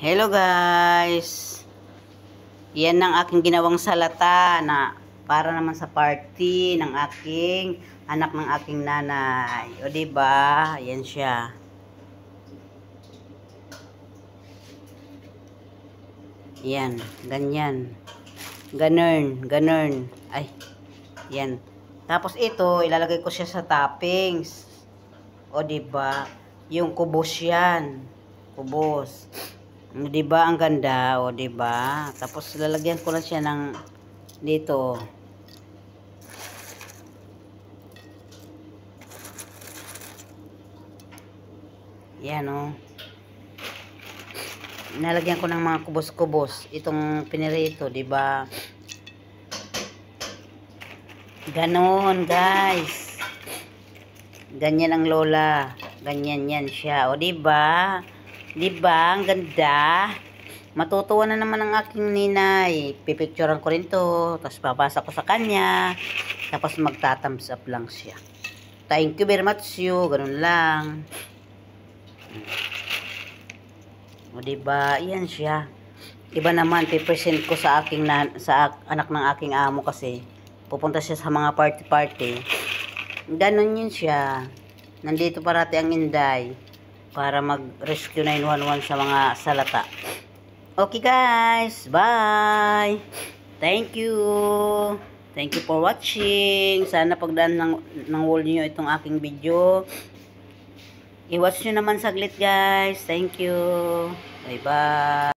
Hello guys! Yan ang aking ginawang salata na para naman sa party ng aking anak ng aking nanay. O diba? Yan siya. Yan, ganyan. Ganun. Ay, yan. Tapos ito, ilalagay ko siya sa toppings. O diba? Yung kubos yan. Kubos. O diba ang ganda? O diba? Tapos lalagyan ko lang siya ng dito. Yan o. Nalagyan ko ng mga kubos-kubos itong pinirito, diba? Ganon, guys. Ganyan ang lola. Ganyan yan siya. O diba? Diba? Ang ganda. Matutuwa na naman ang aking ninay. Pipicturean ko rin to. Tapos babasa ko sa kanya. Tapos magta-thumbs up lang siya. Thank you very much you. Ganun lang. O diba? Yan siya. Iba naman, pipresent ko sa aking anak ng aking amo kasi pupunta siya sa mga party-party. Ganon yun siya. Nandito parati ang Inday para mag-rescue 911 sa mga salata. Okay guys, bye! Thank you! Thank you for watching. Sana pagdaan ng wall niyo itong aking video. I-watch nyo naman saglit guys. Thank you. Bye bye.